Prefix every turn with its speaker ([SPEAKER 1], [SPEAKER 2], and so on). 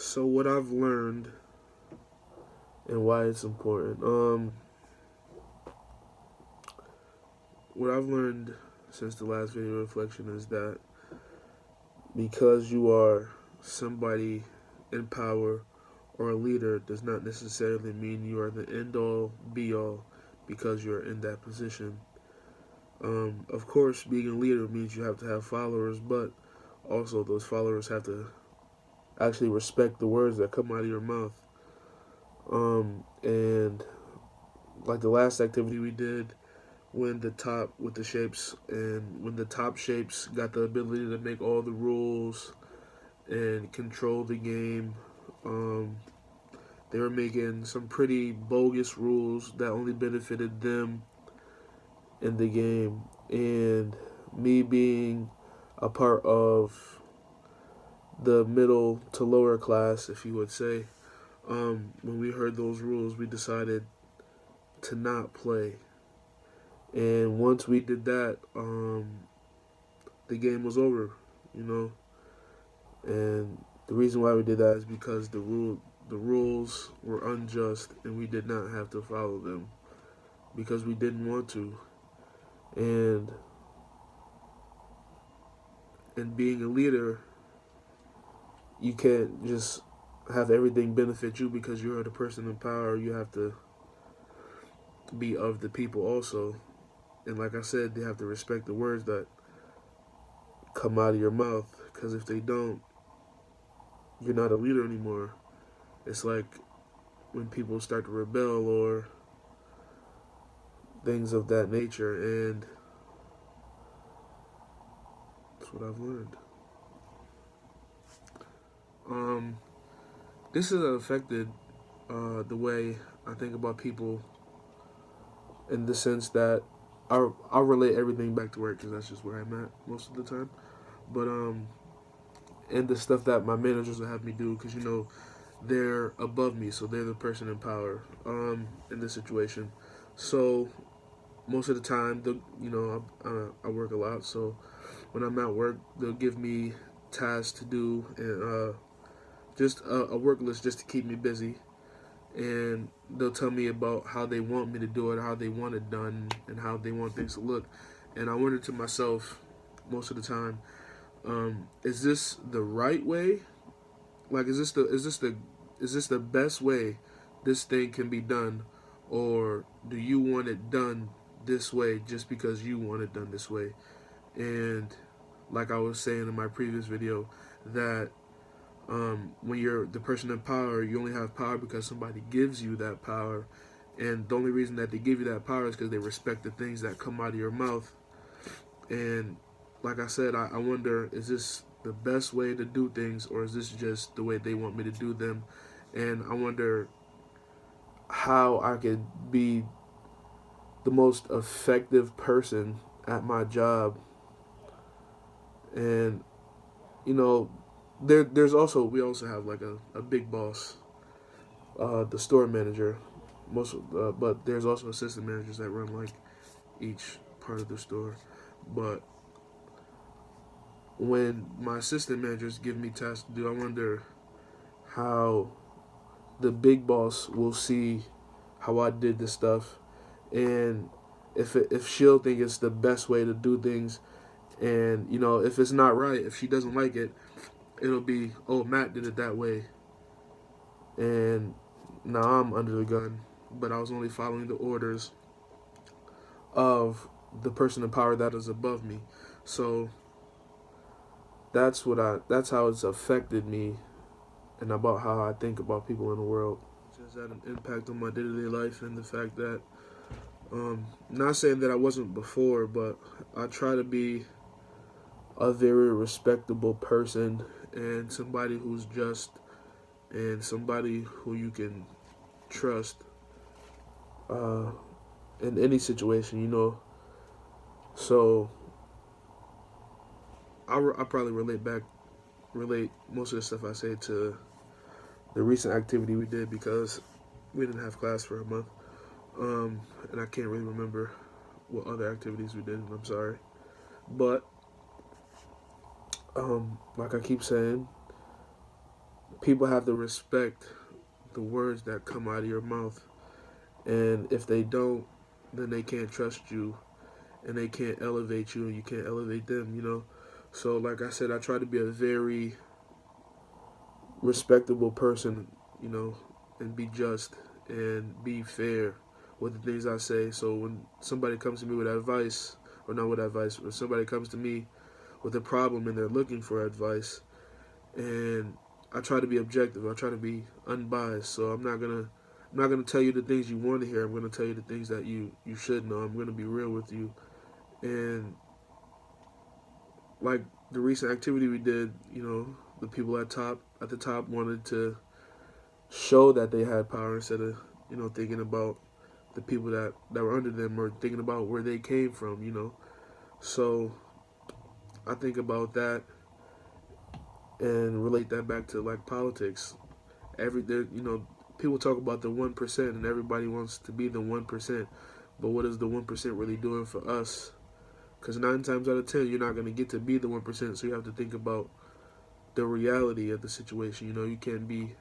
[SPEAKER 1] So what I've learned and why it's important. What I've learned since the last video reflection is that because you are somebody in power or a leader does not necessarily mean you are the end all be all because you're in that position. Of course, being a leader means you have to have followers, but also those followers have to actually respect the words that come out of your mouth. And like the last activity we did, when the top with the shapes and when the top shapes got the ability to make all the rules and control the game, um, they were making some pretty bogus rules that only benefited them in the game. And me being a part of the middle to lower class, if you would say, when we heard those rules, we decided to not play. And once we did that, the game was over, you know. And the reason why we did that is because the rules were unjust, and we did not have to follow them because we didn't want to. And being a leader, you can't just have everything benefit you because you're the person in power. You have to be of the people also. And like I said, they have to respect the words that come out of your mouth, because if they don't, you're not a leader anymore. It's like when people start to rebel or things of that nature, and that's what I've learned. Um, this has affected the way I think about people in the sense that I'll relate everything back to work because that's just where I'm at most of the time. But and the stuff that my managers will have me do, because they're above me, so they're the person in power in this situation. So most of the time, I work a lot, so when I'm at work, they'll give me tasks to do and just a work list just to keep me busy, and they'll tell me about how they want me to do it, how they want it done, and how they want things to look. And I wonder to myself most of the time, is this the right way? Like, is this the best way this thing can be done, or do you want it done this way just because you want it done this way? And like I was saying in my previous video, that when you're the person in power, you only have power because somebody gives you that power, and the only reason that they give you that power is because they respect the things that come out of your mouth. And like I said, I wonder, is this the best way to do things, or is this just the way they want me to do them? And I wonder how I could be the most effective person at my job. And there's also we also have like a big boss, the store manager, but there's also assistant managers that run like each part of the store. But when my assistant managers give me tasks to do, I wonder how the big boss will see how I did this stuff, and if she'll think it's the best way to do things, and if it's not right, if she doesn't like it, it'll be, oh, Matt did it that way, and now I'm under the gun, but I was only following the orders of the person in power that is above me. So that's how it's affected me and about how I think about people in the world. It has had an impact on my day-to-day life, and the fact that not saying that I wasn't before, but I try to be a very respectable person and somebody who's just and somebody who you can trust uh, in any situation. So I probably relate most of the stuff I say to the recent activity we did, because we didn't have class for a month, and I can't really remember what other activities we did, and I'm sorry. But like I keep saying, people have to respect the words that come out of your mouth. And if they don't, then they can't trust you and they can't elevate you and you can't elevate them, you know? So, like I said, I try to be a very respectable person, you know, and be just and be fair with the things I say. So when somebody comes to me with advice, or not with advice, when somebody comes to me with a problem and they're looking for advice, and I try to be objective, I try to be unbiased. So I'm not gonna tell you the things you want to hear. I'm gonna tell you the things that you should know. I'm gonna be real with you. And like the recent activity we did, you know, the people at the top wanted to show that they had power instead of, you know, thinking about the people that were under them or thinking about where they came from, you know. So I think about that and relate that back to like politics. You know, people talk about the 1% and everybody wants to be the 1%, but what is the 1% really doing for us? Because 9 times out of 10, you're not going to get to be the 1%, so you have to think about the reality of the situation. You know, you can't be